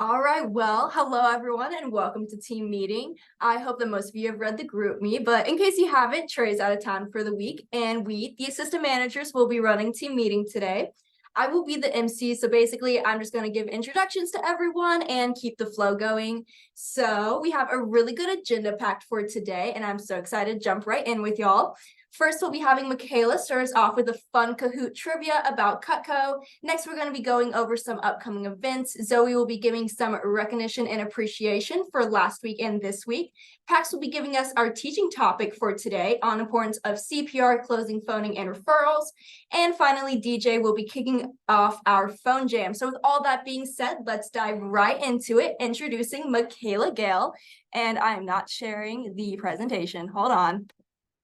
All right, well, hello everyone and welcome to team meeting. I hope that most of you have read the group me, but in case you haven't, Trey's out of town for the week and we, the assistant managers, will be running team meeting today. I will be the MC, so basically I'm just going to give introductions to everyone and keep the flow going. So we have a really good agenda packed for today and I'm so excited to jump right in with y'all. First, we'll be having Michaela start us off with a fun Kahoot trivia about Cutco. Next, we're going to be going over some upcoming events. Zoe will be giving some recognition and appreciation for last week and this week. Pax will be giving us our teaching topic for today on importance of CPR, closing, phoning, and referrals. And finally, DJ will be kicking off our phone jam. So with all that being said, let's dive right into it, introducing Michaela Gale. And I'm not sharing the presentation. Hold on.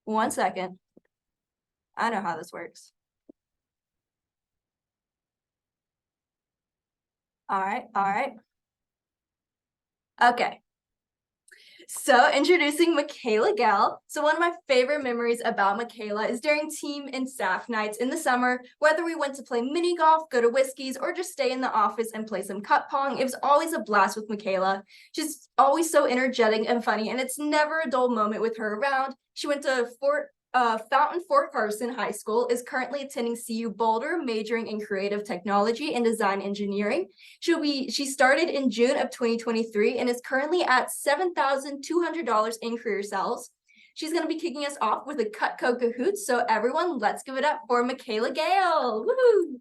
1 second. I know how this works. All right. Okay. So introducing Michaela Gell. So one of my favorite memories about Michaela is during team and staff nights in the summer, whether we went to play mini golf, go to Whiskey's, or just stay in the office and play some cup pong. It was always a blast with Michaela. She's always so energetic and funny, and it's never a dull moment with her around. She went to Fountain Fort Carson High School, is currently attending CU Boulder, majoring in creative technology and design engineering. She started in June of 2023 and is currently at $7,200 in career sales. She's going to be kicking us off with a Cutco Kahoot. So everyone, let's give it up for Michaela Gale. Woohoo!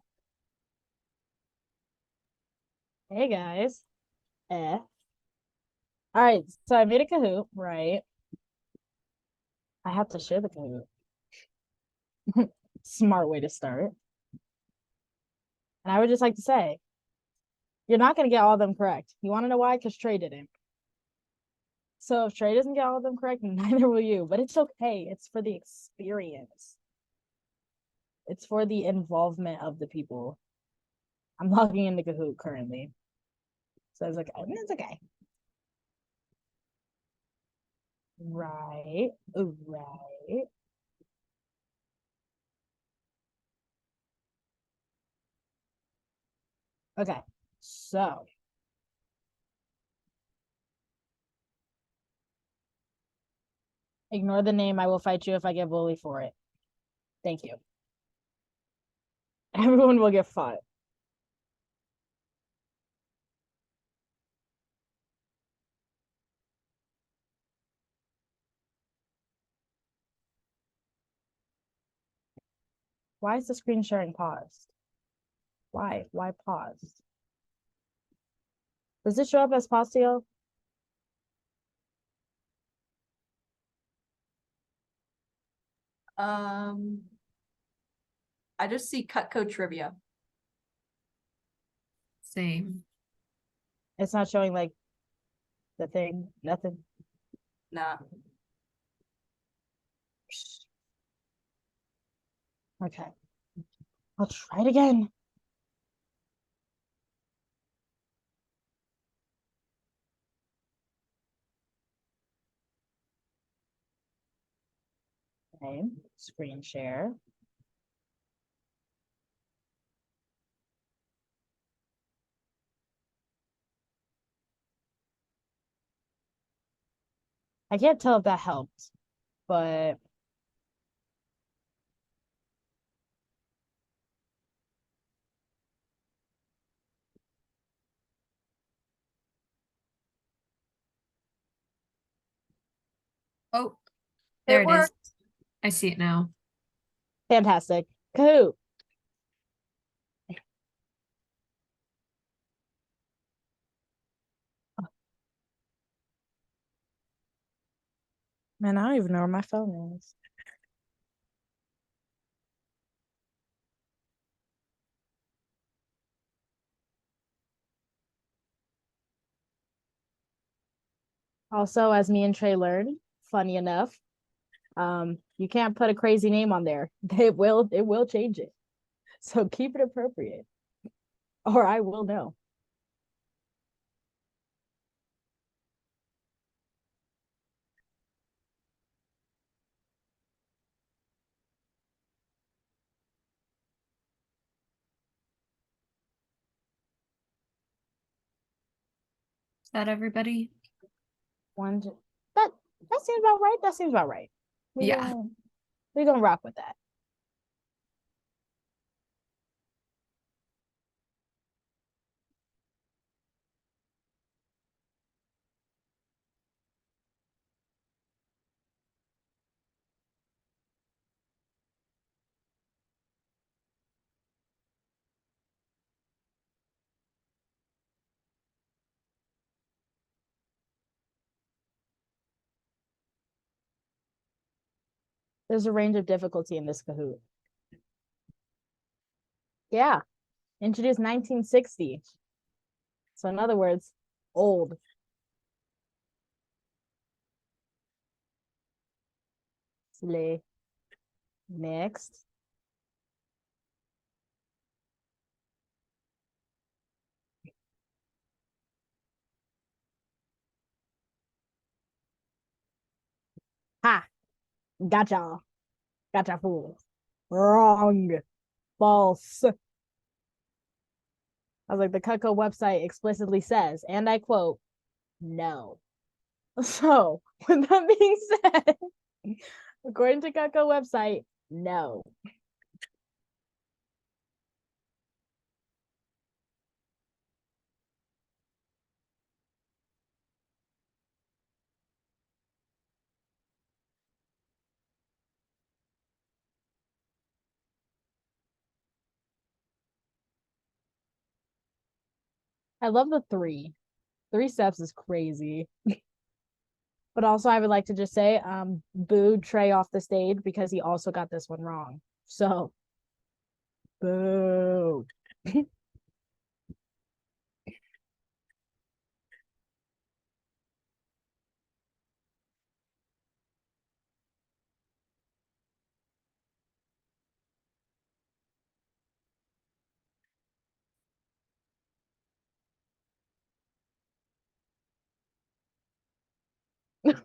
Hey guys. All right, so I made a Kahoot, right? I have to share the Kahoot. Smart way to start. And I would just like to say, you're not going to get all of them correct. You want to know why? Because Trey didn't. So if Trey doesn't get all of them correct, neither will you. But it's okay. It's for the experience. It's for the involvement of the people. I'm logging into Kahoot currently. So it's okay. Right. Right. Okay. So ignore the name. I will fight you if I get bullied for it. Thank you. Everyone will get fought. Why is the screen sharing paused? Why? Why paused? Does this show up as Postio? I just see Cutco trivia. Same. It's not showing like the thing, nothing. Nah. Okay. I'll try it again. Okay, screen share. I can't tell if that helped, but Oh, there it is. worked. I see it now. fantastic. Kahoot. Man, I don't even know where my phone is. Also, as me and Trey learned, funny enough, you can't put a crazy name on there. It will change it. So keep it appropriate. Or I will know. that everybody? One, that seems about right. That seems about right. Yeah. We're gonna rock with that. There's a range of difficulty in this Kahoot. Yeah. Introduced 1960. So in other words, old. Slay. Next. Ha! Gotcha. Gotcha, fool. Wrong. False. I was like, the Cutco website explicitly says, and I quote, no. So, with that being said, according to Cutco website, no. I love the three. 3 steps is crazy. But also, I would like to just say, boo Trey off the stage because he also got this one wrong. So, boo. It's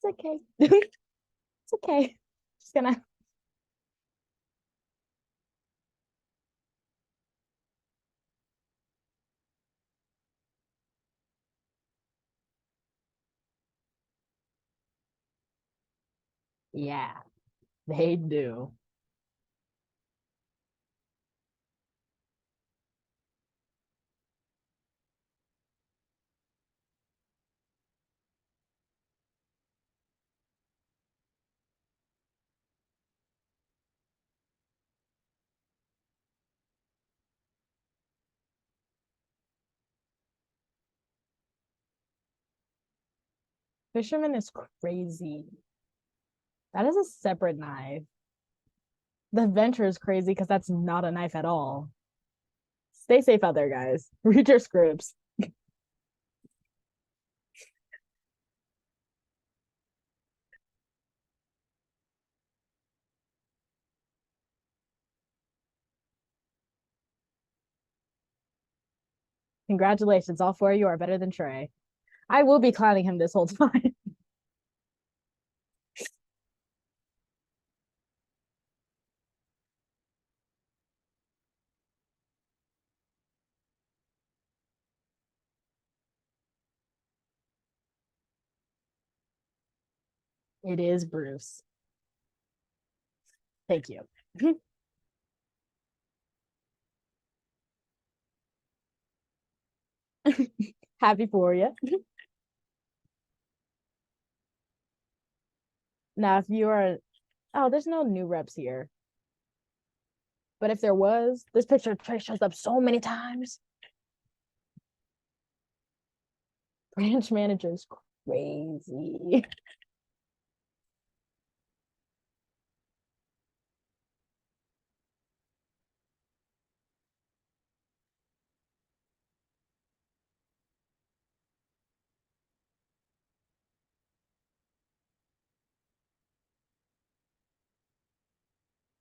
okay. It's okay. Just gonna. Yeah, they do. Fisherman is crazy. That is a separate knife. The Venture is crazy because that's not a knife at all. Stay safe out there, guys. Read your scripts. Congratulations, all 4 of you are better than Trey. I will be clowning him this whole time. It is Bruce. Thank you. Happy for you. Now, if you are, oh, there's no new reps here. But if there was, this picture of Trey shows up so many times. Branch manager's crazy.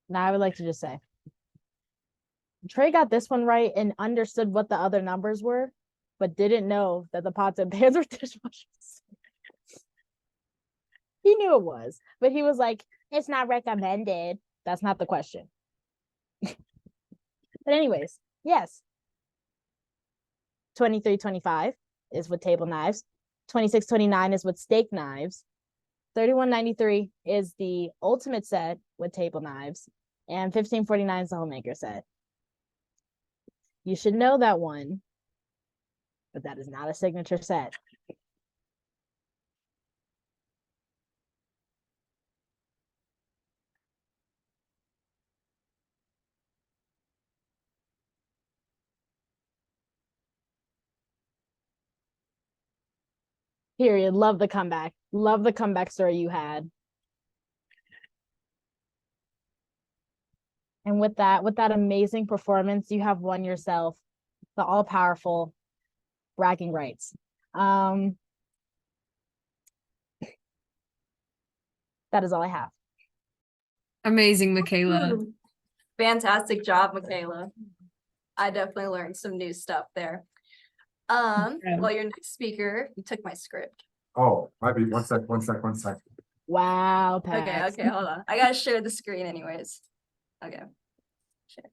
Now, I would like to just say, Trey got this one right and understood what the other numbers were, but didn't know that the pots and pans were dishwashers. He knew it was, but he was like, it's not recommended. That's not the question. But anyways, yes, 23.25 is with table knives. 26.29 is with steak knives. 31.93 is the ultimate set with table knives. And 15.49 is the homemaker set. You should know that one, but that is not a signature set. Period. Love the comeback. Love the comeback story you had. And with that amazing performance, you have won yourself the all-powerful bragging rights. That is all I have. Amazing, Michaela. Fantastic job, Michaela. I definitely learned some new stuff there. Well, your next speaker, you took my script. Oh, might be one sec. Wow, Okay, Pax. okay, hold on. I gotta share the screen anyways. Okay. Share.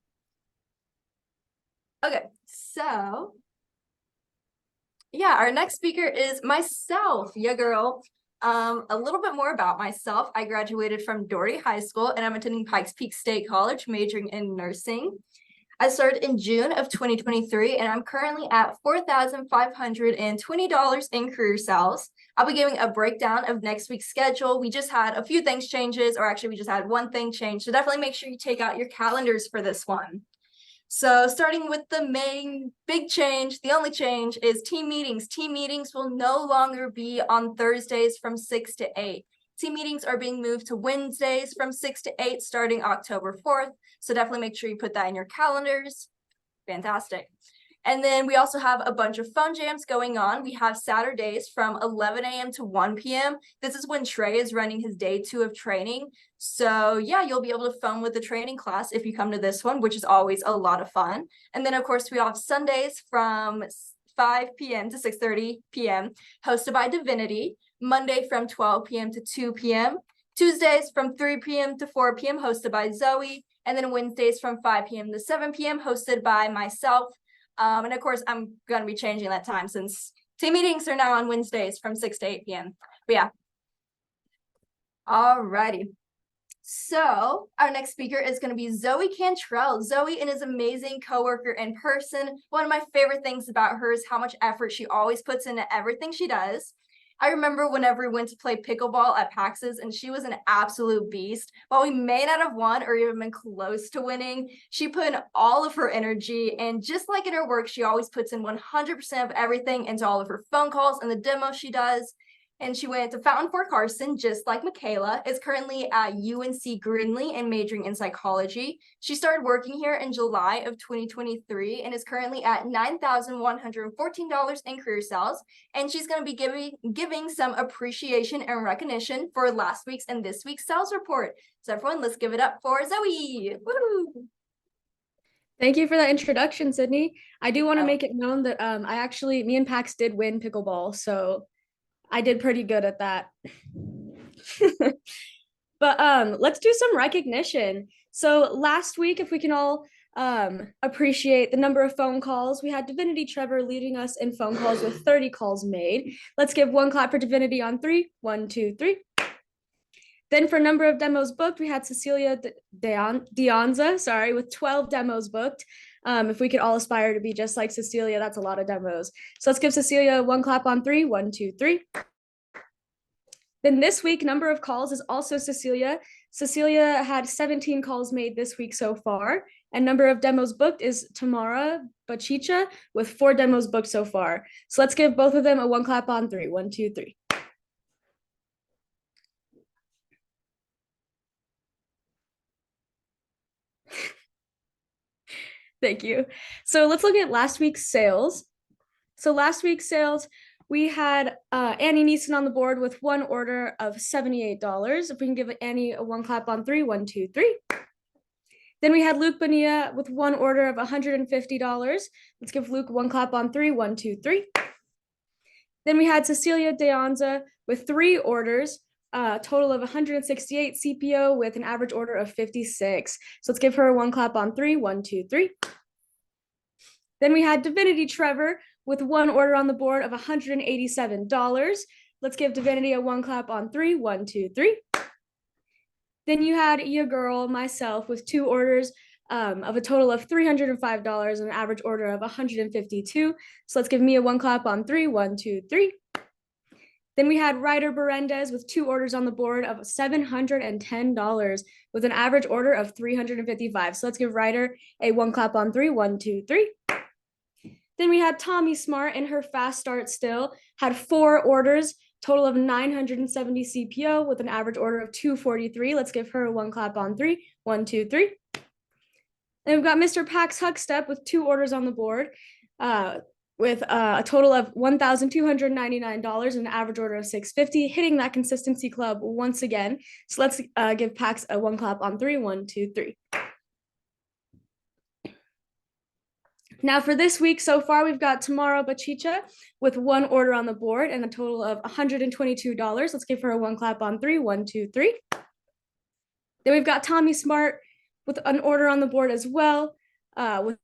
Okay, so yeah, our next speaker is myself, yeah, girl. A little bit more about myself. I graduated from Doherty High School and I'm attending Pikes Peak State College, majoring in nursing. I started in June of 2023 and I'm currently at $4,520 in career sales. I'll be giving a breakdown of next week's schedule. We just had a few things changes, or actually we just had one thing change. So definitely make sure you take out your calendars for this one. So starting with the main big change, the only change is team meetings. Team meetings will no longer be on Thursdays from 6 to 8. Team meetings are being moved to Wednesdays from 6 to 8 starting October 4th. So definitely make sure you put that in your calendars. Fantastic. And then we also have a bunch of phone jams going on. We have Saturdays from 11 a.m. to 1 p.m. This is when Trey is running his day 2 of training. So yeah, you'll be able to phone with the training class if you come to this one, which is always a lot of fun. And then of course we have Sundays from 5 p.m. to 6:30 p.m. hosted by Divinity. Monday from 12 p.m. to 2 p.m. Tuesdays from 3 p.m. to 4 p.m. hosted by Zoe. And then Wednesdays from 5 p.m. to 7 p.m. hosted by myself. And of course, I'm going to be changing that time since team meetings are now on Wednesdays from 6 to 8 p.m. But yeah. Alrighty. So our next speaker is going to be Zoe Cantrell. Zoe is an amazing coworker in person. One of my favorite things about her is how much effort she always puts into everything she does. I remember whenever we went to play pickleball at PAX's and she was an absolute beast. While we may not have won or even been close to winning, she put in all of her energy, and just like in her work, she always puts in 100% of everything into all of her phone calls and the demos she does. And she went to Fountain Fort Carson, just like Michaela, is currently at UNC Greenlee and majoring in psychology. She started working here in July of 2023 and is currently at $9,114 in career sales. And she's going to be giving some appreciation and recognition for last week's and this week's sales report. So everyone, let's give it up for Zoe. Woo! Thank you for that introduction, Sydney. I do want to make it known that me and Pax did win pickleball, so I did pretty good at that. But let's do some recognition. So last week, if we can all appreciate the number of phone calls, we had Divinity Trevor leading us in phone calls with 30 calls made. Let's give one clap for Divinity on 3. 1, 2, 3. Then for number of demos booked, we had Cecilia Deonza, with 12 demos booked. If we could all aspire to be just like Cecilia, that's a lot of demos. So let's give Cecilia one clap on 3. 1, 2, 3. Then this week, number of calls is also Cecilia. Cecilia had 17 calls made this week so far. And number of demos booked is Tamara Bachicha with 4 demos booked so far. So let's give both of them a one clap on 3. 1, 2, 3. Thank you. So let's look at last week's sales. So last week's sales, we had Annie Neeson on the board with one order of $78. If we can give Annie a one clap on 3. 1, 2, 3. Then we had Luke Bonilla with one order of $150. Let's give Luke one clap on 3. 1, 2, 3. Then we had Cecilia Deonza with 3 orders, total of 168 CPO with an average order of 56. So let's give her one clap on 3. 1, 2, 3. Then we had Divinity Trevor with one order on the board of $187. Let's give Divinity a one clap on three. 1, 2, 3. Then you had your girl, myself, with two orders of a total of $305 and an average order of $152. So let's give me a one clap on three. 1, 2, 3. Then we had Ryder Berendez with two orders on the board of $710 with an average order of $355. So let's give Ryder a one clap on three. 1, 2, 3. Then we had Tommy Smart in her fast start still, had four orders, total of 970 CPO with an average order of 243. Let's give her a one clap on three. 1, 2, 3. Then we've got Mr. Pax Huckstep with two orders on the board with a total of $1,299 and an average order of 650, hitting that consistency club once again. So let's give Pax a one clap on three. 1, 2, 3. Now for this week so far, we've got Tamara Bachicha with one order on the board and a total of $122. Let's give her a one clap on three. 1, 2, 3. Then we've got Tommy Smart with an order on the board as well, with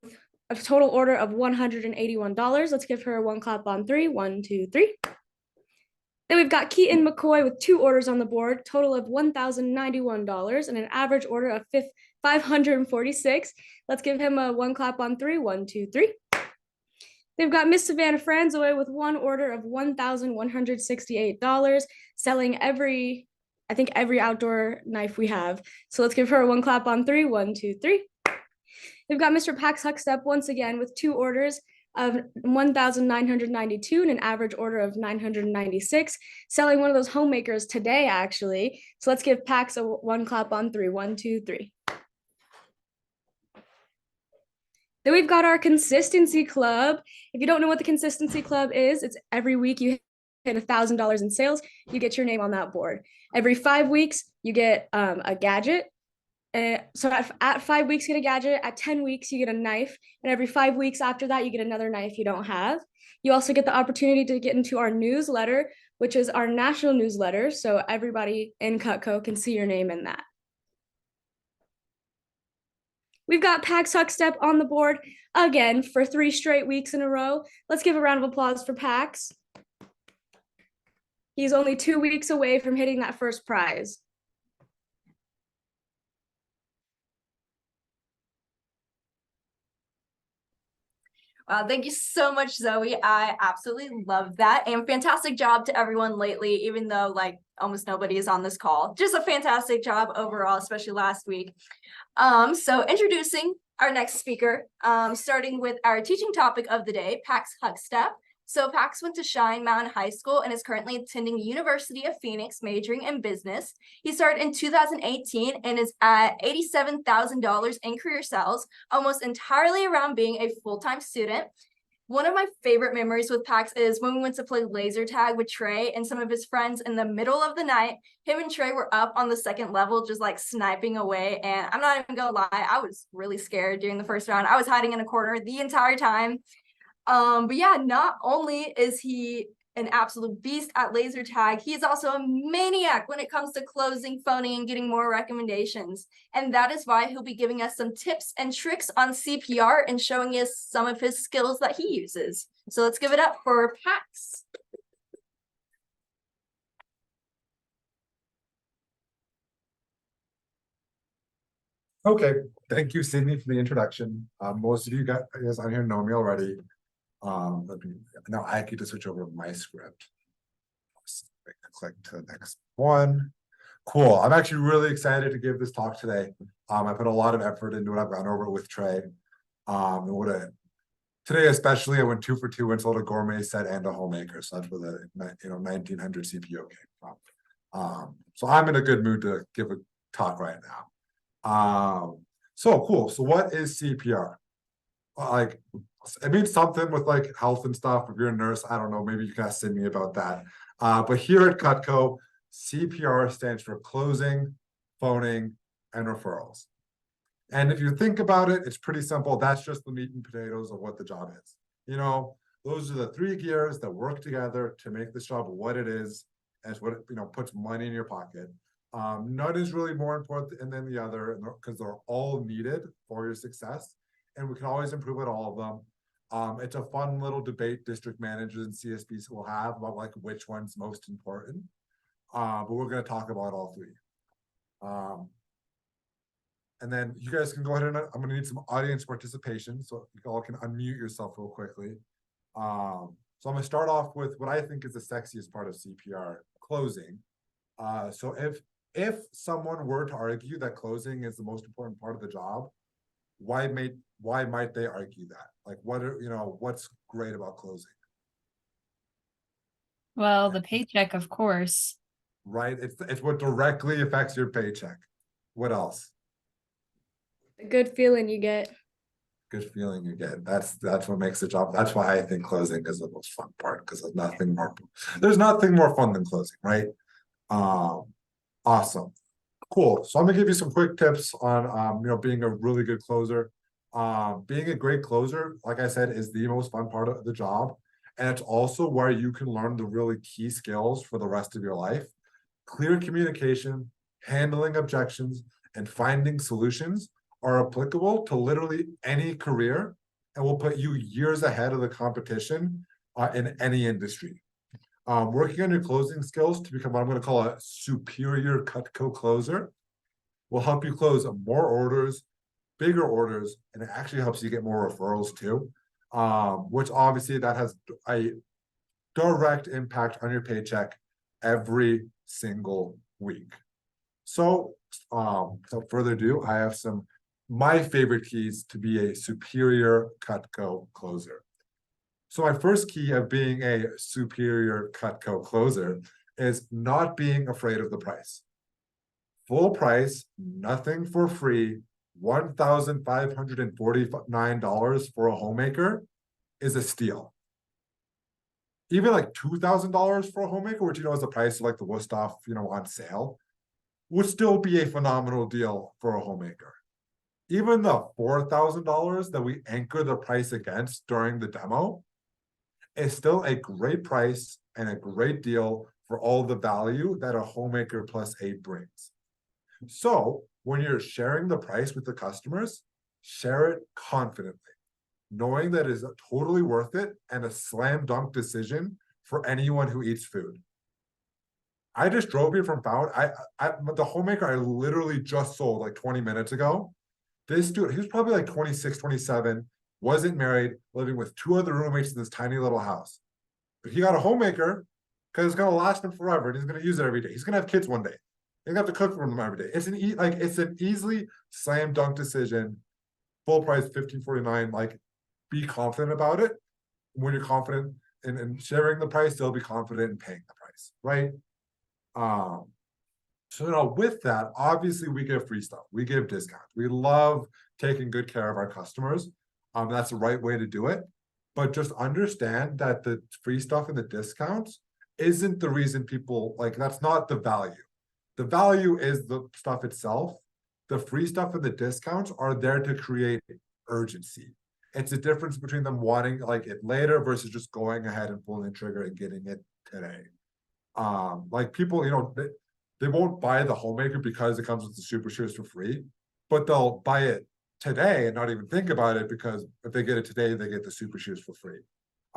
a total order of $181. Let's give her a one clap on three. 1, 2, 3. Then we've got Keaton McCoy with two orders on the board, total of $1,091 and an average order of 546. Let's give him a one clap on three. 1, 2, 3. They've got Miss Savannah Franzoy with one order of $1,168, selling every outdoor knife we have. So let's give her a one clap on three. 1, 2, 3. We've got Mr. Pax Huckstep once again with two orders of 1,992 and an average order of 996, selling one of those homemakers today, actually. So let's give Pax a one clap on three. 1, 2, 3. Then we've got our Consistency Club. If you don't know what the Consistency Club is, it's every week you hit $1,000 in sales, you get your name on that board. Every 5 weeks, you get a gadget. So at 5 weeks, you get a gadget. At 10 weeks, you get a knife. And every 5 weeks after that, you get another knife you don't have. You also get the opportunity to get into our newsletter, which is our national newsletter. So everybody in Cutco can see your name in that. We've got Pax Huckstep on the board again for 3 straight weeks in a row. Let's give a round of applause for Pax. He's only 2 weeks away from hitting that first prize. Wow, thank you so much, Zoe. I absolutely love that. And fantastic job to everyone lately, even though like almost nobody is on this call. Just a fantastic job overall, especially last week. So introducing our next speaker, starting with our teaching topic of the day, Pax Huckstep. So Pax went to Cheyenne Mountain High School and is currently attending University of Phoenix, majoring in business. He started in 2018 and is at $87,000 in career sales, almost entirely around being a full-time student. One of my favorite memories with Pax is when we went to play laser tag with Trey and some of his friends in the middle of the night. Him and Trey were up on the second level, just like sniping away. And I'm not even gonna lie, I was really scared during the first round. I was hiding in a corner the entire time. But yeah, not only is he an absolute beast at laser tag, he is also a maniac when it comes to closing, phoning, and getting more recommendations. And that is why he'll be giving us some tips and tricks on CPR and showing us some of his skills that he uses. So let's give it up for Pax. Okay, thank you, Sydney, for the introduction. Most of you guys on here know me already. Now I get to switch over to my script. Click to the next one. Cool. I'm actually really excited to give this talk today. I put a lot of effort into it. I've gone over it with Trey. Today especially, I went 2 for 2 and sold a gourmet set and a homemaker. So that's where the 1900 CPO came from. So I'm in a good mood to give a talk right now. So cool. So what is CPR? Like, it means something with like health and stuff. If you're a nurse, I don't know, maybe you can ask Sydney about that. But here at Cutco, CPR stands for closing, phoning, and referrals. And if you think about it, it's pretty simple. That's just the meat and potatoes of what the job is. You know, those are the 3 gears that work together to make this job what it is, and it's what it, puts money in your pocket. None is really more important than the other because they're all needed for your success, and we can always improve at all of them. It's a fun little debate district managers and CSPs will have about like which one's most important. But we're gonna talk about all three. And then you guys can go ahead and I'm gonna need some audience participation, so you all can unmute yourself real quickly. So I'm gonna start off with what I think is the sexiest part of CPR, closing. So if someone were to argue that closing is the most important part of the job, why might they argue that? Like what's great about closing? Well, the paycheck, of course. Right? It's what directly affects your paycheck. What else? A good feeling you get. Good feeling you get. That's what makes the job. That's why I think closing is the most fun part, because there's nothing more fun than closing, right? Awesome. Cool. So I'm gonna give you some quick tips on being a really good closer. Being a great closer, like I said, is the most fun part of the job. And it's also where you can learn the really key skills for the rest of your life. Clear communication, handling objections, and finding solutions are applicable to literally any career and will put you years ahead of the competition in any industry. Working on your closing skills to become what I'm going to call a superior Cutco closer will help you close more orders, bigger orders, and it actually helps you get more referrals too, which obviously that has a direct impact on your paycheck every single week. So without further ado, I have my favorite keys to be a superior Cutco closer. So my first key of being a superior Cutco closer is not being afraid of the price. Full price, nothing for free, $1,549 for a homemaker is a steal. Even like $2,000 for a homemaker, which is the price of like the Wusthof, on sale, would still be a phenomenal deal for a homemaker. Even the $4,000 that we anchor the price against during the demo is still a great price and a great deal for all the value that a homemaker plus 8 brings. So when you're sharing the price with the customers, share it confidently, knowing that it is totally worth it and a slam dunk decision for anyone who eats food. I just drove here from Found. The homemaker I literally just sold like 20 minutes ago. This dude, he was probably like 26, 27, wasn't married, living with 2 other roommates in this tiny little house. But he got a homemaker because it's gonna last him forever and he's gonna use it every day. He's gonna have kids one day. He's gonna have to cook for them every day. It's an easily slam dunk decision. Full price, $1,549. Like, be confident about it. When you're confident in sharing the price, they'll be confident in paying the price, right? So with that, obviously we give free stuff. We give discounts. We love taking good care of our customers. That's the right way to do it. But just understand that the free stuff and the discounts isn't the reason people that's not the value. The value is the stuff itself. The free stuff and the discounts are there to create urgency. It's a difference between them wanting it later versus just going ahead and pulling the trigger and getting it today. People, they won't buy the homemaker because it comes with the Super Shears for free, but they'll buy it today and not even think about it because if they get it today, they get the Super Shears for free.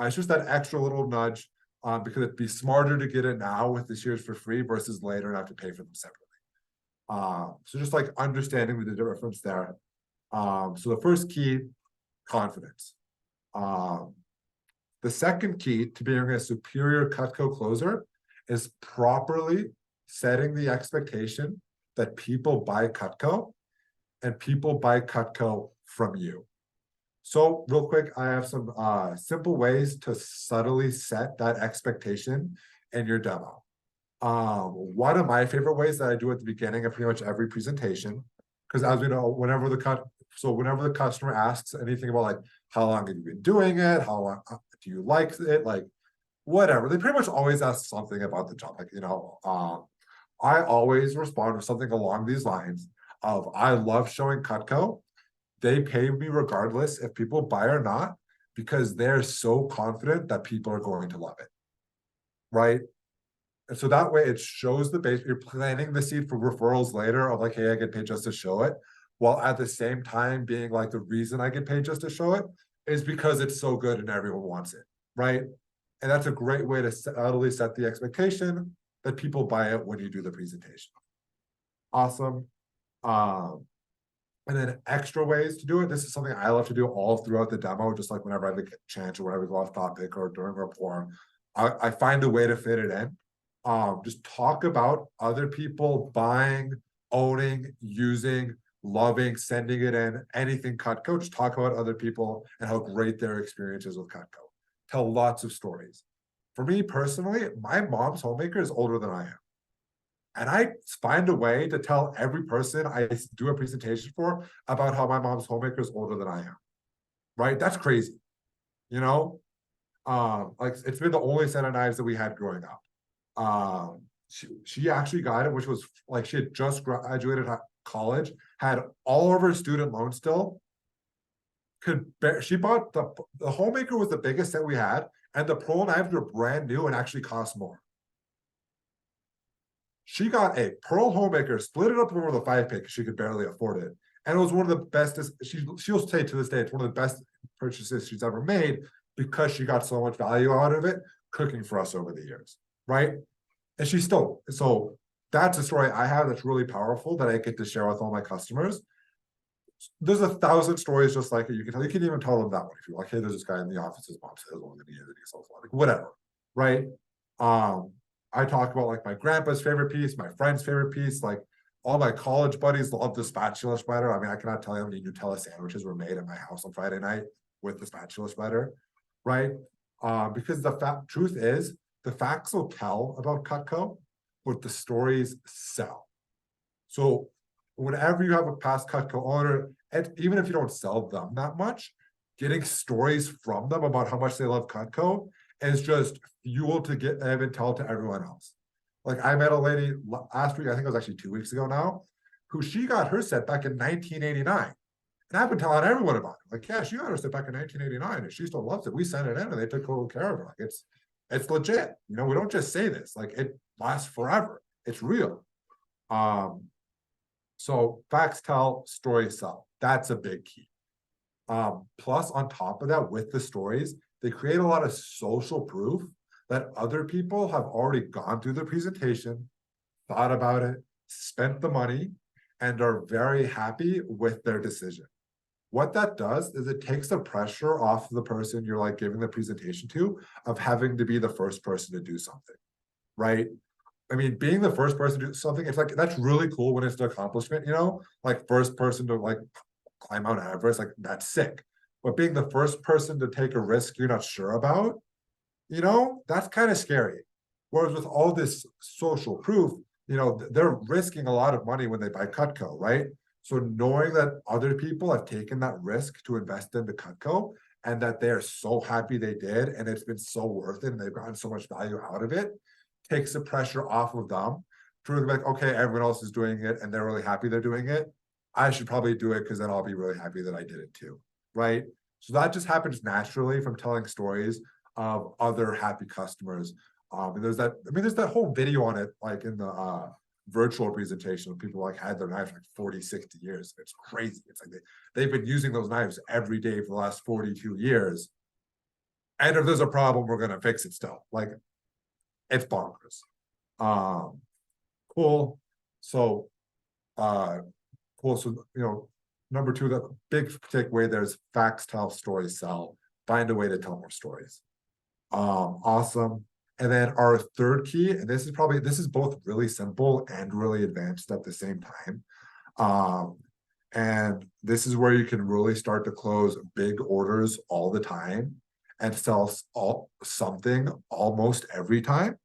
It's just that extra little nudge because it'd be smarter to get it now with the shears for free versus later and have to pay for them separately. So just understanding the difference there. So the first key, confidence. The second key to being a superior Cutco closer is properly setting the expectation that people buy Cutco and people buy Cutco from you. So real quick, I have some simple ways to subtly set that expectation in your demo. One of my favorite ways that I do at the beginning of pretty much every presentation, because as we know, whenever the customer asks anything about how long have you been doing it, how long do you like it, whatever, they pretty much always ask something about the job. I always respond with something along these lines of, I love showing Cutco. They pay me regardless if people buy or not, because they're so confident that people are going to love it, right? And so that way it shows the base, you're planting the seed for referrals later of hey, I get paid just to show it, while at the same time being the reason I get paid just to show it is because it's so good and everyone wants it, right? And that's a great way to subtly set the expectation that people buy it when you do the presentation. Awesome. And then extra ways to do it. This is something I love to do all throughout the demo, just like whenever I have a chance or whenever we go off topic or during rapport. I find a way to fit it in. Just talk about other people buying, owning, using, loving, sending it in, anything Cutco. Just talk about other people and how great their experience is with Cutco. Tell lots of stories. For me personally, my mom's homemaker is older than I am. And I find a way to tell every person I do a presentation for about how my mom's homemaker is older than I am. Right? That's crazy. You know? Like it's been the only set of knives that we had growing up. She actually got it, which was like she had just graduated college, had all of her student loans still. She bought the homemaker was the biggest set we had, and the Pearl knives were brand new and actually cost more. She got a Pearl homemaker, split it up over the 5-pick because she could barely afford it. And it was one of the best, she'll say to this day, it's one of the best purchases she's ever made because she got so much value out of it cooking for us over the years, right? And she's still, so that's a story I have that's really powerful that I get to share with all my customers. There's 1,000 stories just like it. You can even tell them that one if you're like, hey, there's this guy in the office, his mom says, oh, like whatever, right? I talk about like my grandpa's favorite piece, my friend's favorite piece, like all my college buddies love the spatula spreader. I mean, I cannot tell you how many Nutella sandwiches were made at my house on Friday night with the spatula spreader, right? Because the truth is, the facts will tell about Cutco, but the stories sell. So whenever you have a past Cutco owner, and even if you don't sell them that much, getting stories from them about how much they love Cutco is just fuel to get and tell to everyone else. Like I met a lady last week, I think it was actually 2 weeks ago now, who she got her set back in 1989. And I've been telling everyone about it. Like, yeah, she got her set back in 1989 and she still loves it. We sent it in and they took total care of her. Like it's legit. You know, we don't just say this, like it lasts forever. It's real. So facts tell, stories sell. That's a big key. Plus on top of that, with the stories, they create a lot of social proof that other people have already gone through the presentation, thought about it, spent the money, and are very happy with their decision. What that does is it takes the pressure off the person you're like giving the presentation to of having to be the first person to do something, right? I mean, being the first person to do something, it's like, that's really cool when it's an accomplishment, you know, like first person to like climb Mount Everest, like that's sick. But being the first person to take a risk you're not sure about, you know, that's kind of scary. Whereas with all this social proof, you know, they're risking a lot of money when they buy Cutco, right? So knowing that other people have taken that risk to invest into Cutco and that they're so happy they did and it's been so worth it and they've gotten so much value out of it, takes the pressure off of them to really be like, okay, everyone else is doing it and they're really happy they're doing it. I should probably do it because then I'll be really happy that I did it too, right? So that just happens naturally from telling stories of other happy customers. And there's that, I mean, there's that whole video on it, like in the virtual presentation, people like had their knives for like 40, 60 years. It's crazy. It's like they've been using those knives every day for the last 42 years. And if there's a problem, we're gonna fix it still. Like, it's bonkers. Cool. So, cool. So, you know, number two, the big takeaway there's facts tell, stories sell. Find a way to tell more stories. Awesome. And then our third key, and this is both really simple and really advanced at the same time. And this is where you can really start to close big orders all the time and sell something almost every time.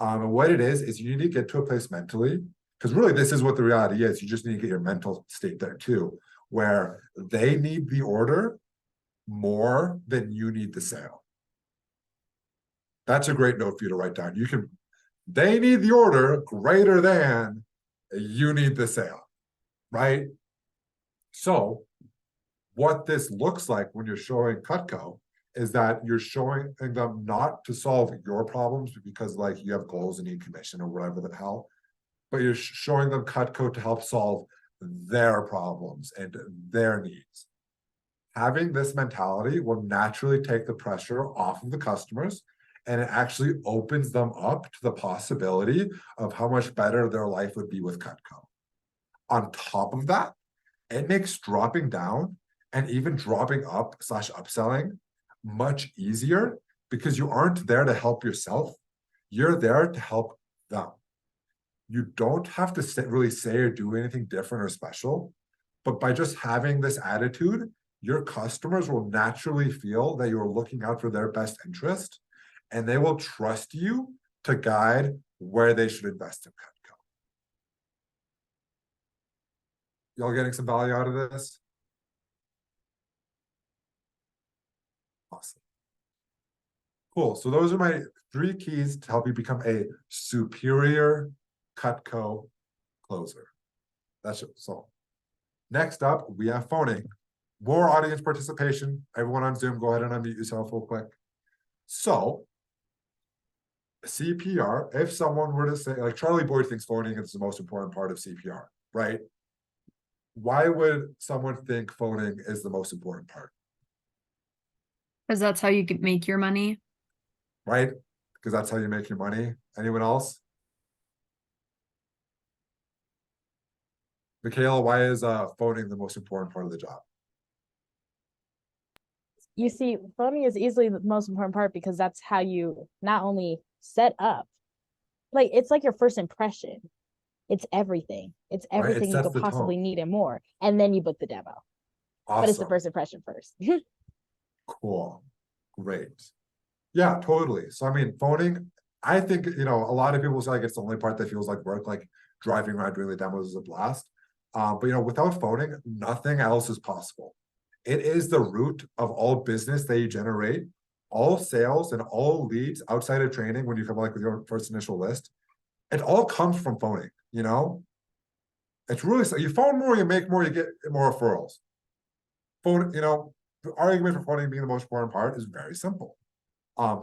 And what it is you need to get to a place mentally, because really this is what the reality is. You just need to get your mental state there too, where they need the order more than you need the sale. That's a great note for you to write down. They need the order greater than you need the sale, right? So what this looks like when you're showing Cutco is that you're showing them not to solve your problems because like you have goals and need commission or whatever the hell, but you're showing them Cutco to help solve their problems and their needs. Having this mentality will naturally take the pressure off of the customers, and it actually opens them up to the possibility of how much better their life would be with Cutco. On top of that, it makes dropping down and even dropping up / upselling much easier, because you aren't there to help yourself. You're there to help them. You don't have to really say or do anything different or special, but by just having this attitude, your customers will naturally feel that you're looking out for their best interest, and they will trust you to guide where they should invest in Cutco. Y'all getting some value out of this? Awesome. Cool. So those are my 3 keys to help you become a superior Cutco closer. That's it. So next up, we have phoning. More audience participation. Everyone on Zoom, go ahead and unmute yourself real quick. So CPR, if someone were to say, like Charlie Boyd thinks phoning is the most important part of CPR, right? Why would someone think phoning is the most important part? Because that's how you could make your money. Right? Because that's how you make your money. Anyone else? Michaela, why is phoning the most important part of the job? You see, phoning is easily the most important part because that's how you not only set up, like it's like your first impression. It's everything. It's Right, it everything you sets could the possibly tone. need and more. And then you book the demo. But it's the Awesome. first impression first. Cool. Great. Yeah, totally. So I mean, phoning, I think, a lot of people say like it's the only part that feels like work, like driving around doing the demos is a blast. But without phoning, nothing else is possible. It is the root of all business that you generate, all sales and all leads outside of training. When you come like with your first initial list, it all comes from phoning. It's really so you phone more, you make more, you get more referrals. Phone, the argument for phoning being the most important part is very simple.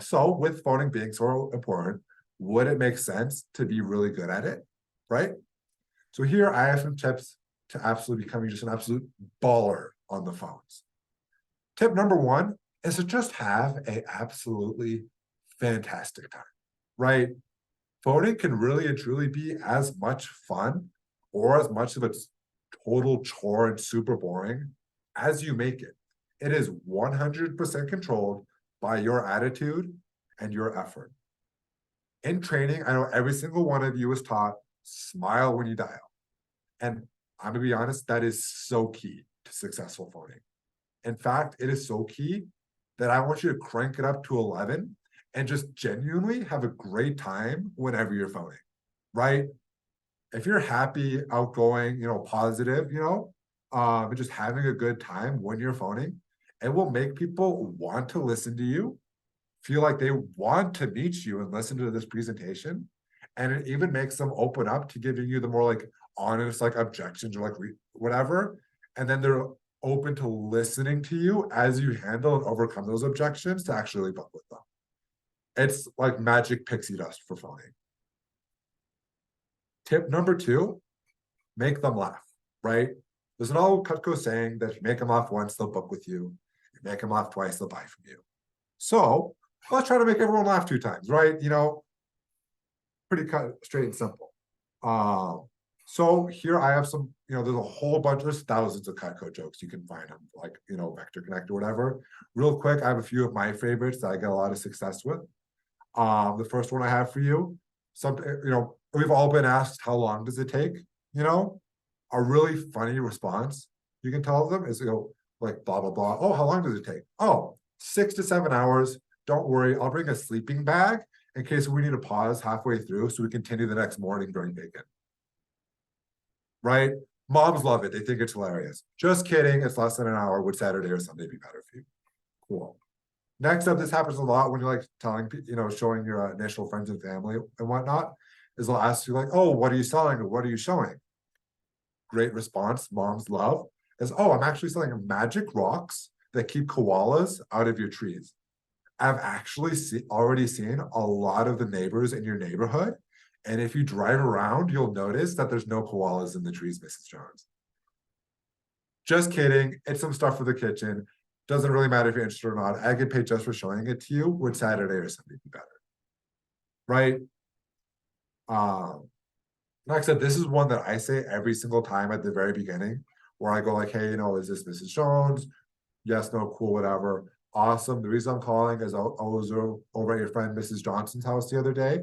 So with phoning being so important, would it make sense to be really good at it, right? So here I have some tips to absolutely becoming just an absolute baller on the phones. Tip number 1 is to just have an absolutely fantastic time, right? Phoning can really and truly be as much fun or as much of a total chore and super boring as you make it. It is 100% controlled by your attitude and your effort. In training, I know every single one of you is taught smile when you dial. And I'm gonna be honest, that is so key to successful phoning. In fact, it is so key that I want you to crank it up to 11 and just genuinely have a great time whenever you're phoning, right? If you're happy, outgoing, positive, and just having a good time when you're phoning, it will make people want to listen to you, feel like they want to meet you and listen to this presentation. And it even makes them open up to giving you the more like honest, like objections or like whatever. And then they're open to listening to you as you handle and overcome those objections to actually book with them. It's like magic pixie dust for phoning. Tip number 2, make them laugh, right? There's an old Cutco saying that if you make them laugh once, they'll book with you. If you make them laugh twice, they'll buy from you. So let's try to make everyone laugh 2 times, right? Pretty straight and simple. So here I have some, there's a whole bunch, there's thousands of Cutco jokes you can find on like, Vector Connect or whatever. Real quick, I have a few of my favorites that I get a lot of success with. The first one I have for you, we've all been asked, how long does it take? A really funny response you can tell them is like blah, blah, blah. Oh, how long does it take? Oh, 6 to 7 hours. Don't worry, I'll bring a sleeping bag in case we need to pause halfway through so we continue the next morning during bacon. Right? Moms love it. They think it's hilarious. Just kidding. It's less than an hour. Would Saturday or Sunday be better for you? Cool. Next up, this happens a lot when you're like telling, showing your initial friends and family and whatnot, is they'll ask you like, oh, what are you selling or what are you showing? Great response. Moms love is, oh, I'm actually selling magic rocks that keep koalas out of your trees. I've actually already seen a lot of the neighbors in your neighborhood. And if you drive around, you'll notice that there's no koalas in the trees, Mrs. Jones. Just kidding. It's some stuff for the kitchen. Doesn't really matter if you're interested or not. I get paid just for showing it to you. Would Saturday or Sunday be better? Right? Like I said, this is one that I say every single time at the very beginning, where I go like, hey, is this Mrs. Jones? Yes, no, cool, whatever. Awesome. The reason I'm calling is I was over at your friend Mrs. Johnson's house the other day.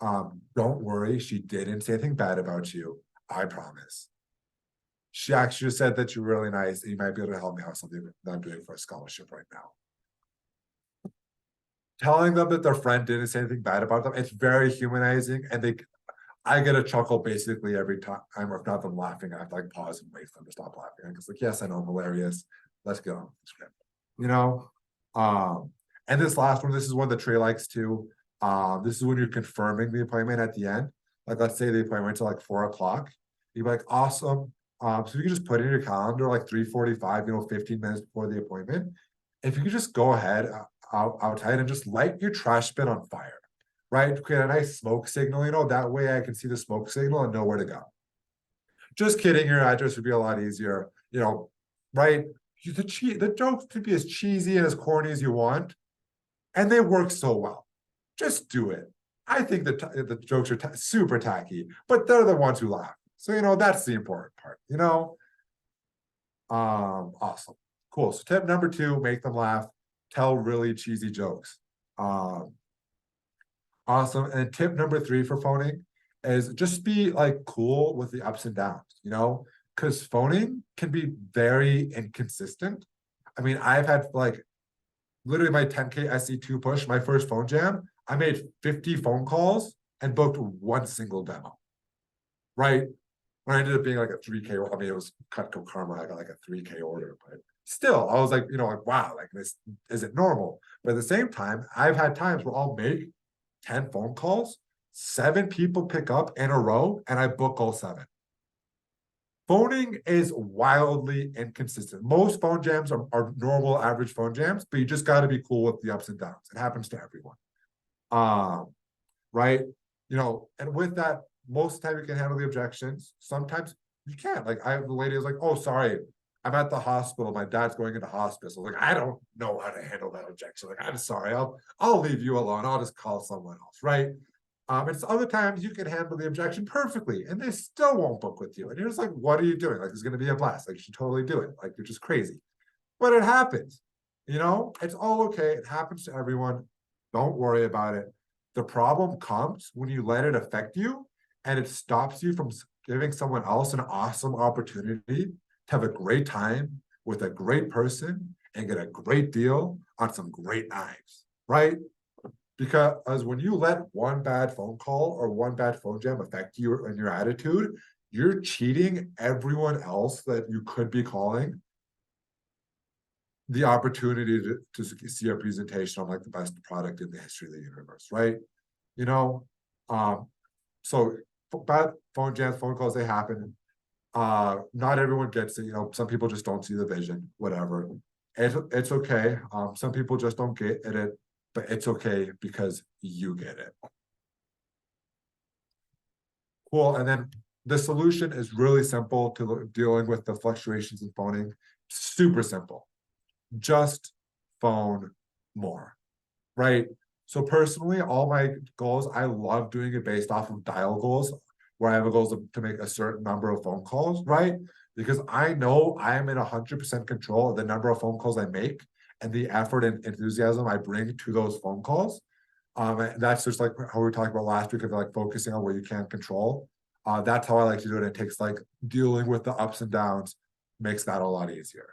Don't worry, she didn't say anything bad about you. I promise. She actually said that you're really nice and you might be able to help me out with something that I'm doing for a scholarship right now. Telling them that their friend didn't say anything bad about them, it's very humanizing, and I get a chuckle basically every time, or if not them laughing, I have to like pause and wait for them to stop laughing. Because like, yes, I know I'm hilarious. Let's get on with the script. And this last one, this is one that Trey likes too. This is when you're confirming the appointment at the end. Like, let's say the appointment's at like 4 o'clock. You'd be like, awesome. So you can just put in your calendar like 3:45, 15 minutes before the appointment. If you could just go ahead outside and just light your trash bin on fire, right? Create a nice smoke signal, that way I can see the smoke signal and know where to go. Just kidding, your address would be a lot easier, right? The jokes could be as cheesy and as corny as you want, and they work so well. Just do it. I think the jokes are super tacky, but they're the ones who laugh. So, that's the important part, Awesome. Cool. So tip number 2, make them laugh, tell really cheesy jokes. Awesome. And tip number 3 for phoning is just be like cool with the ups and downs, because phoning can be very inconsistent. I mean, I've had like literally my 10K SC2 push, my first phone jam, I made 50 phone calls and booked one single demo, right? When I ended up being like a 3K, I mean, it was Cutco Karma, I got like a 3K order, but still, I was like, wow, like this, is it normal? But at the same time, I've had times where I'll make 10 phone calls, 7 people pick up in a row, and I book all 7. Phoning is wildly inconsistent. Most phone jams are normal average phone jams, but you just got to be cool with the ups and downs. It happens to everyone. Right? And with that, most of the time you can handle the objections. Sometimes you can't. Like the lady was like, oh, sorry, I'm at the hospital. My dad's going into hospice. Like, I don't know how to handle that objection. Like, I'm sorry, I'll leave you alone. I'll just call someone else, right? And other times you can handle the objection perfectly and they still won't book with you. And you're just like, what are you doing? Like, it's going to be a blast. Like, you should totally do it. Like, you're just crazy. But it happens, it's all okay. It happens to everyone. Don't worry about it. The problem comes when you let it affect you and it stops you from giving someone else an awesome opportunity to have a great time with a great person and get a great deal on some great knives, right? Because when you let one bad phone call or one bad phone jam affect you and your attitude, you're cheating everyone else that you could be calling the opportunity to see a presentation on like the best product in the history of the universe, right? So bad phone jams, phone calls, they happen. Not everyone gets it, some people just don't see the vision, whatever. It's okay. Some people just don't get it, but it's okay because you get it. Cool. And then the solution is really simple to dealing with the fluctuations in phoning. Super simple. Just phone more, right? So personally, all my goals, I love doing it based off of dial goals, where I have a goal to make a certain number of phone calls, right? Because I know I am in 100% control of the number of phone calls I make and the effort and enthusiasm I bring to those phone calls. And that's just like how we were talking about last week of like focusing on what you can't control. That's how I like to do it. It takes like dealing with the ups and downs, makes that a lot easier.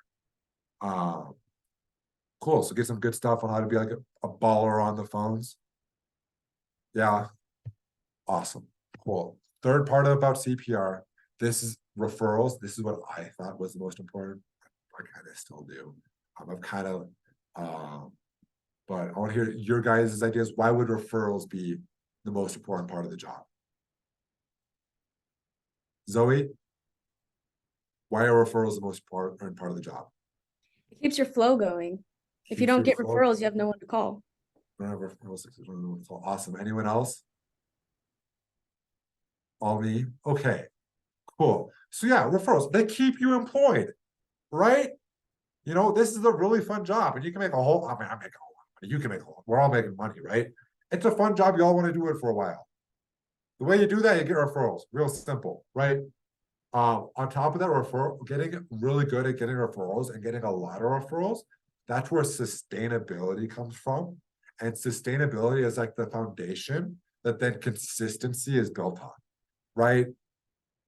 Cool. So get some good stuff on how to be like a baller on the phones. Yeah. Awesome. Cool. Third part about CPR. This is referrals. This is what I thought was the most important. I kind of still do. I've kind of, but I want to hear your guys' ideas. Why would referrals be the most important part of the job? Zoe, why are referrals the most important part of the job? It keeps your flow going. If you Keeps don't your get flow- referrals, you have no one to call. Referrals, awesome. Anyone else? All me? Okay, cool. So yeah, referrals, they keep you employed, right? You know, this is a really fun job and you can make a whole, I mean, I make a whole lot of money. You can make a whole, we're all making money, right? It's a fun job. You all want to do it for a while. The way you do that, you get referrals, real simple, right? On top of that, getting really good at getting referrals and getting a lot of referrals, that's where sustainability comes from. And sustainability is like the foundation that then consistency is built on, right?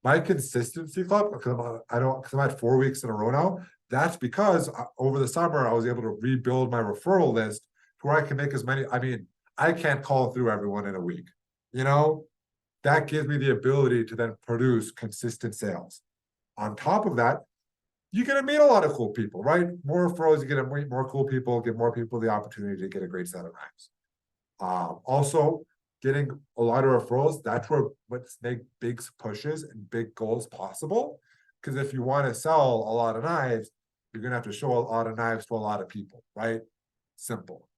My consistency club, because I'm at 4 weeks in a row now. That's because over the summer, I was able to rebuild my referral list to where I can make as many, I mean, I can't call through everyone in a week, you know? That gives me the ability to then produce consistent sales. On top of that, you get to meet a lot of cool people, right? More referrals, you get to meet more cool people, give more people the opportunity to get a great set of knives. Also, getting a lot of referrals, that's where let's make big pushes and big goals possible. Because if you want to sell a lot of knives, you're gonna have to show a lot of knives to a lot of people, right? Simple.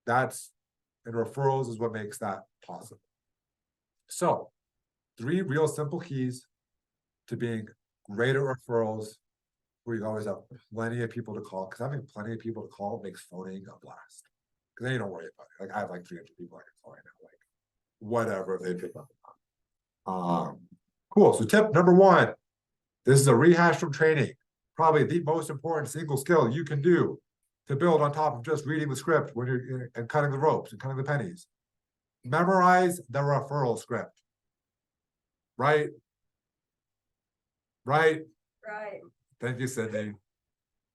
And referrals is what makes that possible. So, 3 real simple keys to being great at referrals, where you always have plenty of people to call. Because having plenty of people to call makes phoning a blast. Because then you don't worry about it. Like I have like 300 people I can call right now. Like whatever they pick up. Cool. So tip number 1. This is a rehash from training. Probably the most important single skill you can do to build on top of just reading the script when you're and cutting the ropes and cutting the pennies. Memorize the referral script. Right? Right. Thank you, Sydney.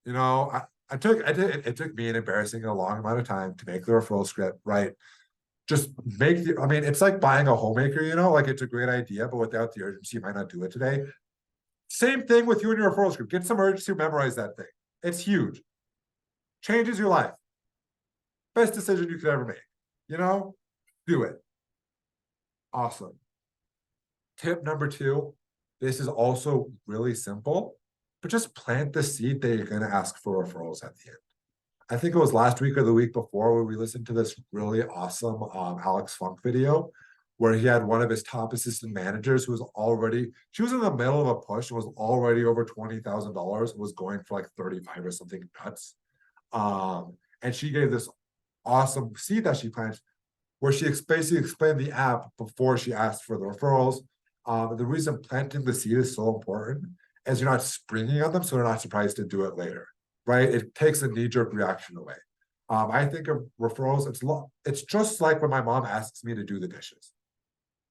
You know, it took me an embarrassing a long amount of time to make the referral script, right? Just make I mean, it's like buying a homemaker, you know, like it's a great idea, but without the urgency, you might not do it today. Same thing with you and your referral script. Get some urgency, memorize that thing. It's huge. Changes your life. Best decision you could ever make. You know, do it. Awesome. Tip number 2, this is also really simple, but just plant the seed that you're going to ask for referrals at the end. I think it was last week or the week before where we listened to this really awesome Alex Funk video where he had one of his top assistant managers who was already, she was in the middle of a push, was already over $20,000, was going for like 35 or something nuts. And she gave this awesome seed that she planted where she basically explained the app before she asked for the referrals. The reason planting the seed is so important is you're not springing on them, so they're not surprised to do it later, right? It takes a knee-jerk reaction away. I think of referrals, it's just like when my mom asks me to do the dishes.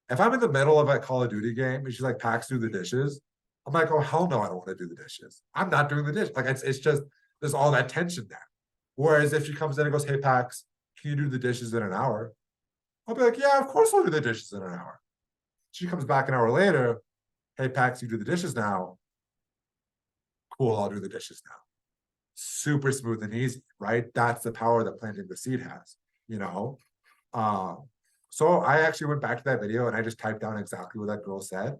If I'm in the middle of a Call of Duty game and she's like, Pax, do the dishes, I'm like, oh, hell no, I don't want to do the dishes. I'm not doing the dishes. Like, it's just, there's all that tension there. Whereas if she comes in and goes, hey, Pax, can you do the dishes in an hour? I'll be like, yeah, of course I'll do the dishes in an hour. She comes back an hour later, hey, Pax, you do the dishes now. Cool, I'll do the dishes now. Super smooth and easy, right? That's the power that planting the seed has, you know? So I actually went back to that video and I just typed down exactly what that girl said.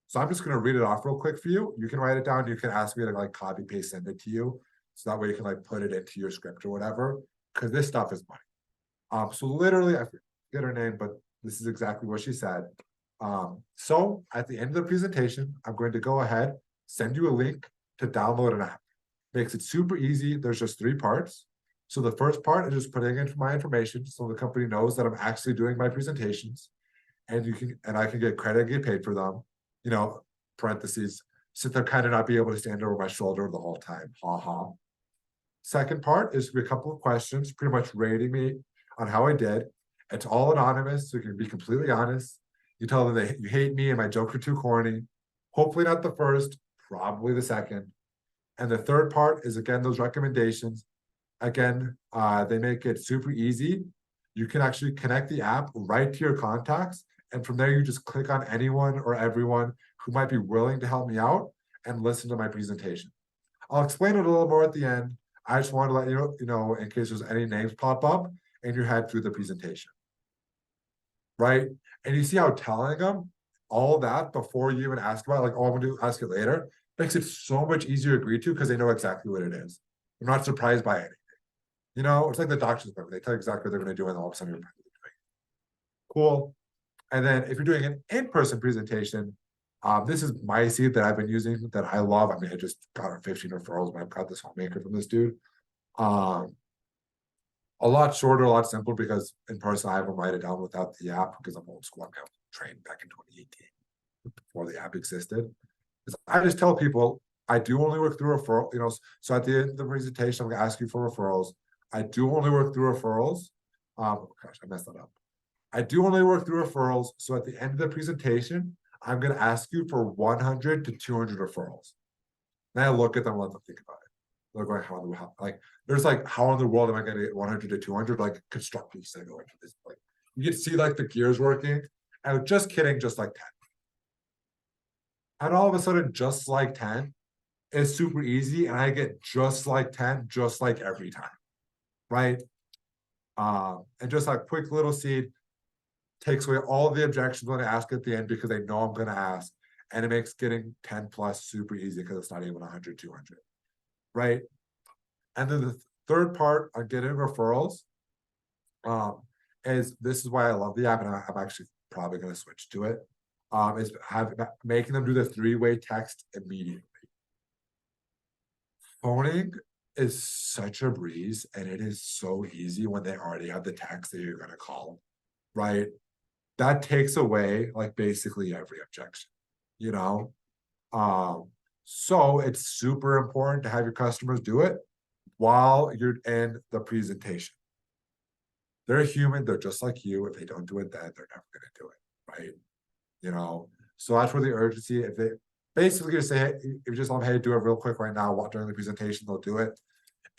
So I'm just going to read it off real quick for you. You can write it down. You can ask me to like copy paste send it to you. So that way you can like put it into your script or whatever, because this stuff is money. So literally, I forget her name, but this is exactly what she said. So at the end of the presentation, I'm going to go ahead, send you a link to download an app. Makes it super easy. There's just 3 parts. So the first part is just putting in my information so the company knows that I'm actually doing my presentations, and I can get credit and get paid for them. You know, parentheses, so they're kind of not be able to stand over my shoulder the whole time. Ha ha. Second part is a couple of questions, pretty much rating me on how I did. It's all anonymous, so you can be completely honest. You tell them that you hate me and my jokes are too corny. Hopefully not the first, probably the second. And the third part is, again, those recommendations. Again, they make it super easy. You can actually connect the app right to your contacts. And from there, you just click on anyone or everyone who might be willing to help me out and listen to my presentation. I'll explain it a little more at the end. I just want to let you know, in case there's any names pop up in your head through the presentation. Right? And you see how telling them all that before you even ask about it, like, oh, I'm going to ask it later, makes it so much easier to agree to because they know exactly what it is. They're not surprised by anything. You know, it's like the doctor's appointment. They tell you exactly what they're going to do, and all of a sudden you're doing it. Cool. And then if you're doing an in-person presentation, This is my seed that I've been using that I love. I mean, I just got 15 referrals, but I've got this homemaker from this dude. A lot shorter, a lot simpler because in person I have them write it down without the app because I'm old school. I'm trained back in 2018 before the app existed. I just tell people I do only work through referral, so at the end of the presentation, I'm gonna ask you for referrals. I do only work through referrals. Oh gosh, I messed that up. I do only work through referrals. So at the end of the presentation, I'm gonna ask you for 100 to 200 referrals. Then I look at them and let them think about it. They're going, how like there's like, how in the world am I gonna get 100 to 200? Like construct these things like this. Like you can see like the gears working. I was just kidding, just like 10. And all of a sudden, just like 10 is super easy, and I get just like 10, just like every time. Right? And just like quick little seed takes away all the objections when I ask at the end because they know I'm gonna ask. And it makes getting 10 plus super easy because it's not even 100, 200. Right? And then the third part on getting referrals is this is why I love the app, and I'm actually probably going to switch to it. Is making them do the 3-way text immediately. Phoning is such a breeze, and it is so easy when they already have the text that you're going to call them, right? That takes away like basically every objection, so it's super important to have your customers do it while you're in the presentation. They're human, they're just like you. If they don't do it then, they're never gonna do it, right? So that's where the urgency, if they basically just say, hey, if you just let them, hey, do it real quick right now, during the presentation, they'll do it.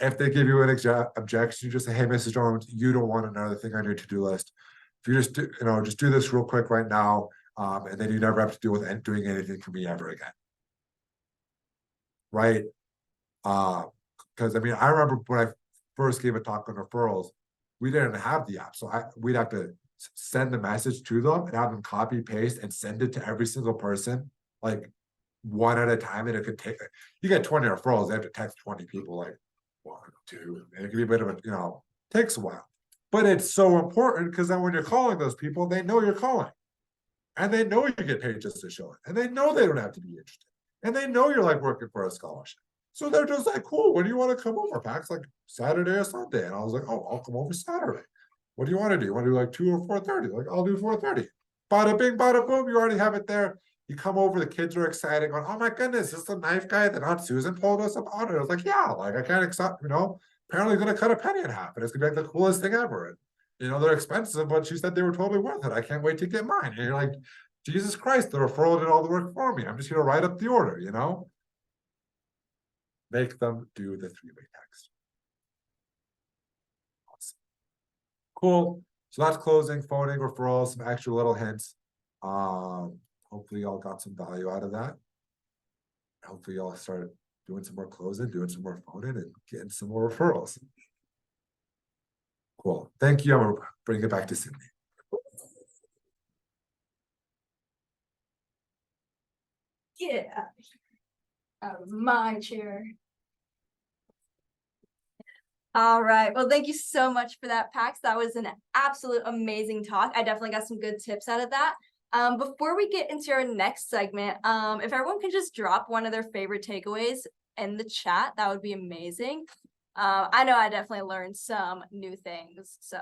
If they give you an objection, you just say, hey, Mrs. Jones, you don't want another thing on your to-do list. If you just do, just do this real quick right now, and then you never have to deal with doing anything for me ever again. Right? Because I mean, I remember when I first gave a talk on referrals, we didn't have the app. So we'd have to send the message to them and have them copy paste and send it to every single person, like one at a time. And it could take, you get 20 referrals, they have to text 20 people, like 1, 2, and it can be a bit of a, takes a while. But it's so important because then when you're calling those people, they know you're calling. And they know you get paid just to show it. And they know they don't have to be interested. And they know you're like working for a scholarship. So they're just like, cool, when do you want to come over, Pax? Like Saturday or Sunday? And I was like, oh, I'll come over Saturday. What do you want to do? You want to do like 2 or 4:30? Like, I'll do 4:30. Bada bing, bada boom, you already have it there. You come over, the kids are excited, going, oh my goodness, this is the knife guy that Aunt Susan told us about it. I was like, yeah, like I can't accept, apparently gonna cut a penny in half, and it's gonna be like the coolest thing ever. And they're expensive, but she said they were totally worth it. I can't wait to get mine. And you're like, Jesus Christ, the referral did all the work for me. I'm just gonna write up the order, Make them do the 3-way text. Awesome. Cool. So that's closing, phoning, referrals, some extra little hints. Hopefully y'all got some value out of that. Hopefully y'all started doing some more closing, doing some more phoning, and getting some more referrals. Cool. Thank you. I'm gonna bring it back to Sydney. Yeah. Out of my chair. All right. Well, thank you so much for that, Pax. That was an absolute amazing talk. I definitely got some good tips out of that. Before we get into our next segment, if everyone could just drop one of their favorite takeaways in the chat, that would be amazing. I know I definitely learned some new things, so.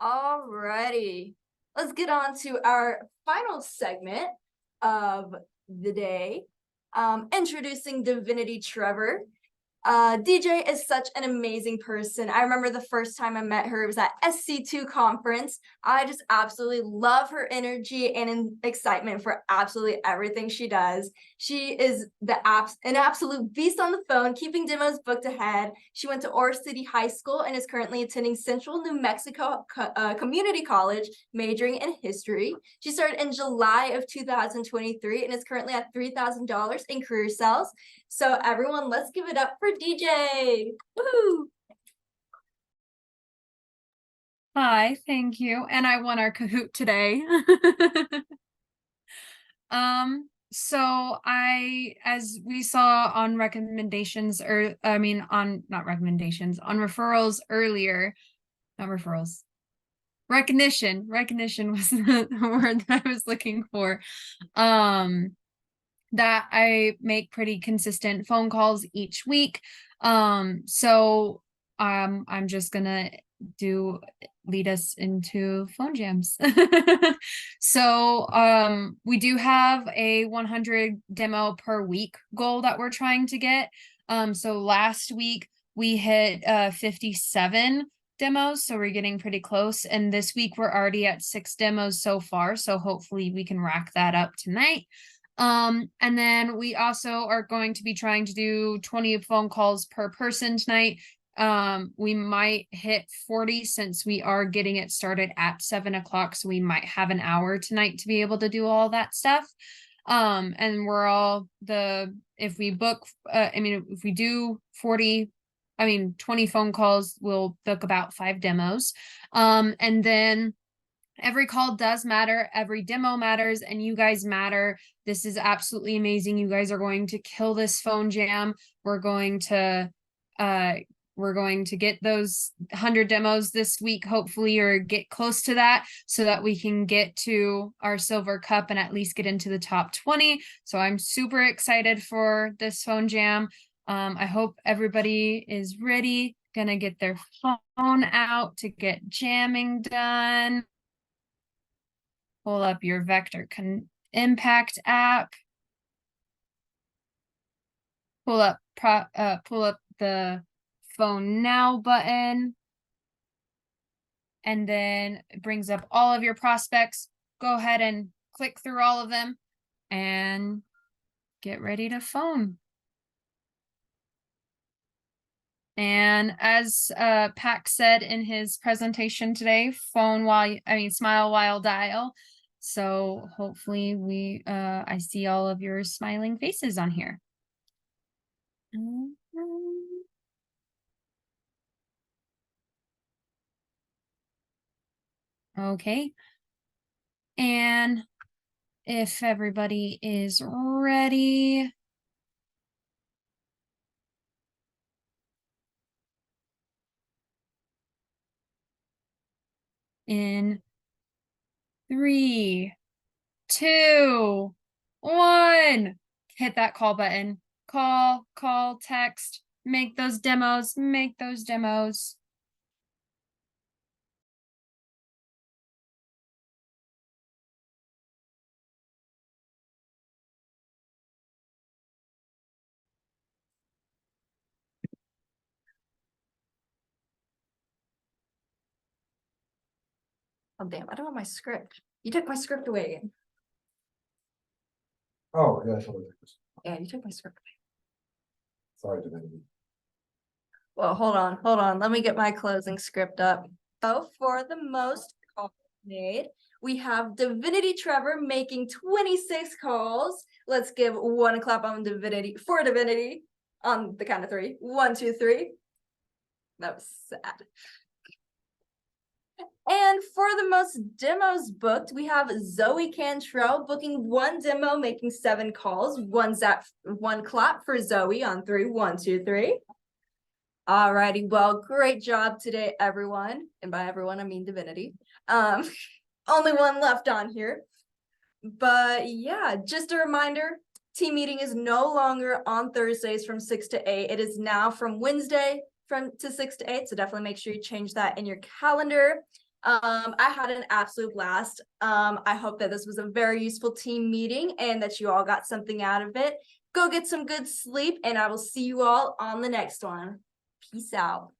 Alrighty, let's get on to our final segment of the day. Introducing Divinity Trevor. DJ is such an amazing person. I remember the first time I met her, it was at SC2 conference. I just absolutely love her energy and excitement for absolutely everything she does. She is an absolute beast on the phone, keeping demos booked ahead. She went to Oro City High School and is currently attending Central New Mexico Community College, majoring in history. She started in July of 2023 and is currently at $3,000 in career sales. So everyone, let's give it up for DJ. Woohoo! Hi, thank you. And I won our Kahoot today. So as we saw on recommendations, or I mean, on not recommendations, on referrals earlier, not referrals. Recognition was the word that I was looking for. That I make pretty consistent phone calls each week. So I'm just gonna lead us into phone jams. So we do have a 100 demo per week goal that we're trying to get. So last week we hit 57 demos, so we're getting pretty close, and this week we're already at 6 demos so far, so hopefully we can rack that up tonight. And then we also are going to be trying to do 20 phone calls per person tonight. We might hit 40 since we are getting it started at 7 o'clock, so we might have an hour tonight to be able to do all that stuff. And if we book, if we do 20 phone calls, we'll book about 5 demos. And then every call does matter, every demo matters, and you guys matter. This is absolutely amazing. You guys are going to kill this phone jam. We're going to get those 100 demos this week, hopefully, or get close to that, so that we can get to our silver cup and at least get into the top 20. So I'm super excited for this phone jam. I hope everybody is ready, gonna get their phone out to get jamming done. Pull up your Vector Impact app. Pull up the phone now button. And then it brings up all of your prospects. Go ahead and click through all of them and get ready to phone. And as Pac said in his presentation today, smile while dial. So hopefully I see all of your smiling faces on here. Okay. And if everybody is ready. In 3, 2, 1, hit that call button. Call, text, make those demos. Oh, damn, I don't have my script. You took my script away again. Oh, yeah, totally. Yeah, you took my script away. Sorry, Divinity. Well, hold on. Let me get my closing script up. So for the most calls made, we have Divinity Trevor making 26 calls. Let's give one clap on Divinity for Divinity on the count of 3. 1, 2, 3. That was sad. And for the most demos booked, we have Zoe Cantrell booking 1 demo, making 7 calls. 1 clap for Zoe on 3. 1, 2, 3. Alrighty, well, great job today, everyone. And by everyone, I mean Divinity. Only one left on here. But yeah, just a reminder, team meeting is no longer on Thursdays from 6 to 8. It is now from Wednesday to 6 to 8. So definitely make sure you change that in your calendar. I had an absolute blast. I hope that this was a very useful team meeting and that you all got something out of it. Go get some good sleep, and I will see you all on the next one. Peace out.